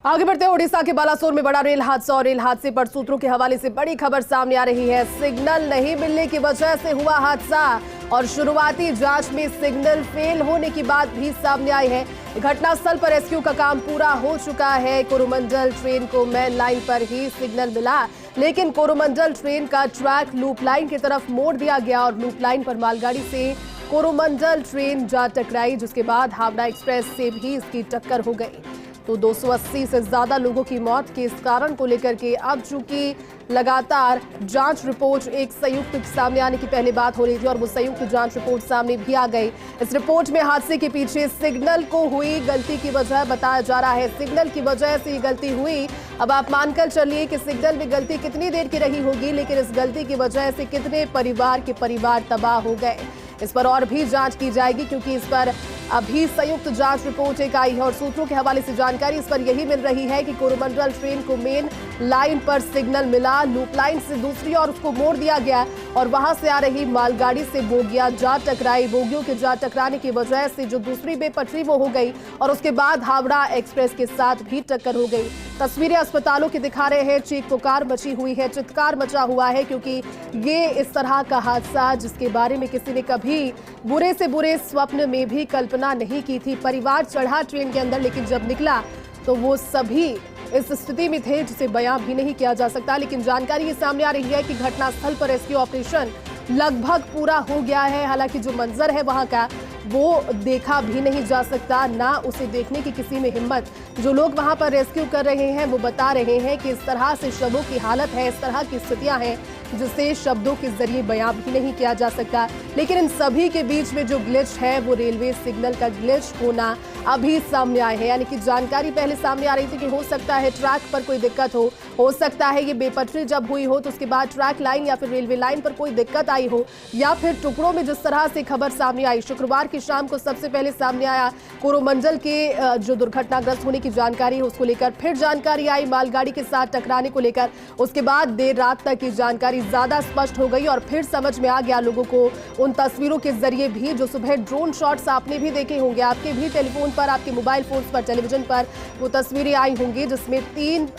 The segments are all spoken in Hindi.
आगे बढ़ते हैं। उड़ीसा के बालासोर में बड़ा रेल हादसा और रेल हादसे पर सूत्रों के हवाले से बड़ी खबर सामने आ रही है। सिग्नल नहीं मिलने की वजह से हुआ हादसा और शुरुआती जांच में सिग्नल फेल होने की बात भी सामने आई है। घटनास्थल पर रेस्क्यू का काम पूरा हो चुका है। कोरोमंडल ट्रेन को मेन लाइन पर ही सिग्नल मिला, लेकिन कोरोमंडल ट्रेन का ट्रैक लूप लाइन की तरफ मोड़ दिया गया और लूप लाइन पर मालगाड़ी से कोरोमंडल ट्रेन जा टकराई, जिसके बाद हावड़ा एक्सप्रेस से भी इसकी टक्कर हो गई। तो 280 से ज्यादा लोगों की मौत के इस कारण को लेकर के अब चूंकि लगातार जांच रिपोर्ट एक संयुक्त सामने आने की पहले बात हो रही थी और वो संयुक्त जांच रिपोर्ट सामने भी आ गई। इस रिपोर्ट में हादसे के पीछे सिग्नल को हुई गलती की वजह बताया जा रहा है। सिग्नल की वजह से ये गलती हुई। अब आप मानकर चलिए कि सिग्नल में गलती कितनी देर की रही होगी, लेकिन इस गलती की वजह से कितने परिवार के परिवार तबाह हो गए, इस पर और भी जांच की जाएगी, क्योंकि इस पर अभी संयुक्त जांच रिपोर्ट एक आई है और सूत्रों के हवाले से जानकारी इस पर यही मिल रही है कि कोरोमंडल ट्रेन को मेन लाइन पर सिग्नल मिला, लूप लाइन से दूसरी और उसको मोड़ दिया गया और वहां से आ रही मालगाड़ी से बोगियां जा टकराई। बोगियों के जा टकराने की वजह से जो दूसरी बेपटरी वो हो गई और उसके बाद हावड़ा एक्सप्रेस के साथ भी टक्कर हो गई। तस्वीरें अस्पतालों की दिखा रहे हैं। चीख पुकार मची हुई है, चित्कार मचा हुआ है, क्योंकि ये इस तरह का हादसा जिसके बारे में किसी ने कभी बुरे से बुरे स्वप्न में भी कल्पना नहीं की थी। परिवार चढ़ा ट्रेन के अंदर, लेकिन जब निकला तो वो सभी इस स्थिति में थे जिसे बयां भी नहीं किया जा सकता। लेकिन जानकारी ये सामने आ रही है कि घटनास्थल पर रेस्क्यू ऑपरेशन लगभग पूरा हो गया है। हालांकि जो मंजर है वहां का वो देखा भी नहीं जा सकता, ना उसे देखने की किसी में हिम्मत। जो लोग वहां पर रेस्क्यू कर रहे हैं वो बता रहे हैं कि इस तरह से शवों की हालत है, इस तरह की स्थितियां हैं जिसे शब्दों के जरिए बयां भी नहीं किया जा सकता। लेकिन इन सभी के बीच में जो ग्लिच है वो रेलवे सिग्नल का ग्लिच होना अभी सामने आया है। यानी कि जानकारी पहले सामने आ रही थी कि हो सकता है ट्रैक पर कोई दिक्कत हो सकता है ये बेपटरी जब हुई हो तो उसके बाद ट्रैक लाइन या फिर रेलवे लाइन पर कोई दिक्कत आई हो, या फिर टुकड़ों में जिस तरह से खबर सामने आई। शुक्रवार की शाम को सबसे पहले सामने आया कोरोमंडल के जो दुर्घटनाग्रस्त होने की जानकारी है उसको लेकर, फिर जानकारी आई मालगाड़ी के साथ टकराने को लेकर। उसके बाद देर रात तक की जानकारी ज्यादा स्पष्ट हो गई और फिर समझ में आ गया लोगों को उन तस्वीरों के जरिए भी जो सुबह ड्रोन शॉट्स आपने भी देखे होंगे, आपके भी टेलीफोन पर, आपके मोबाइल फोन पर, टेलीविजन पर वो तस्वीरें आई होंगी, जिसमें तीन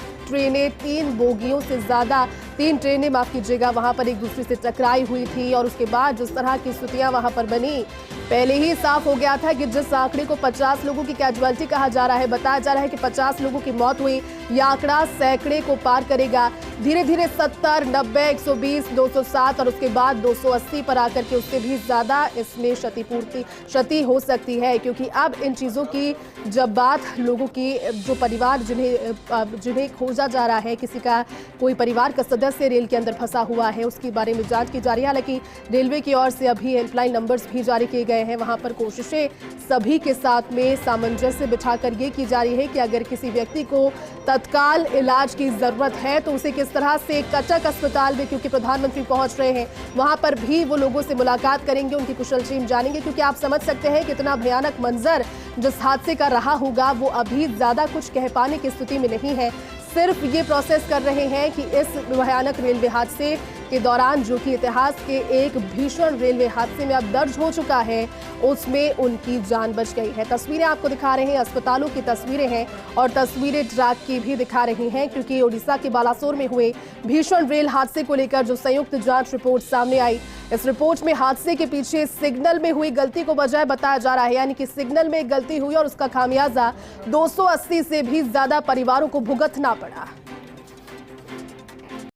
बोगियों से ज्यादा, 3 ट्रेनें माफ कीजिएगा, वहां पर एक दूसरे से टकराई हुई थी। और उसके बाद जिस तरह की स्थितियां वहां पर बनी, पहले ही साफ हो गया था कि जिस आंकड़े को 50 लोगों की कैजुअलिटी कहा जा रहा है, बताया जा रहा है कि 50 लोगों की मौत हुई, यह आंकड़ा सैकड़े को पार करेगा। धीरे धीरे 70, 90, 120, 207 और उसके बाद 280 पर आकर के उससे भी ज्यादा इसमें क्षति हो सकती है, क्योंकि अब इन चीजों की जब बात लोगों की जो परिवार जिन्हें खोजा जा रहा है, किसी का कोई परिवार का सदस्य रेल के अंदर फंसा हुआ है, उसके बारे में जांच की जा रही है। हालांकि रेलवे की ओर से अभी हेल्पलाइन नंबर्स भी जारी किए गए हैं। वहां पर कोशिशें सभी के साथ में सामंजस्य बिठाकर ये की जा रही है कि अगर किसी व्यक्ति को तत्काल इलाज की जरूरत है तो उसे किस तरह से कटक अस्पताल में, क्योंकि प्रधानमंत्री पहुंच रहे हैं, वहां पर भी वो लोगों से मुलाकात करेंगे, उनकी कुशलक्षेम जानेंगे, क्योंकि आप समझ सकते हैं कितना भयानक मंजर जिस हादसे का रहा होगा वो अभी ज्यादा कुछ कह पाने की स्थिति में नहीं है। सिर्फ ये प्रोसेस कर रहे हैं कि इस भयानक रेलवे हादसे के दौरान, जो कि इतिहास के एक भीषण रेलवे हादसे में अब दर्ज हो चुका है, उसमें उनकी जान बच गई है। तस्वीरें आपको दिखा रहे हैं, अस्पतालों की तस्वीरें हैं और तस्वीरें ट्रैक की भी दिखा रही हैं, क्योंकि ओडिशा के बालासोर में हुए भीषण रेल हादसे को लेकर जो संयुक्त जांच रिपोर्ट सामने आई, इस रिपोर्ट में हादसे के पीछे सिग्नल में हुई गलती को वजह बताया जा रहा है। यानी कि सिग्नल में एक गलती हुई और उसका खामियाजा 280 से भी ज्यादा परिवारों को भुगतना पड़ा।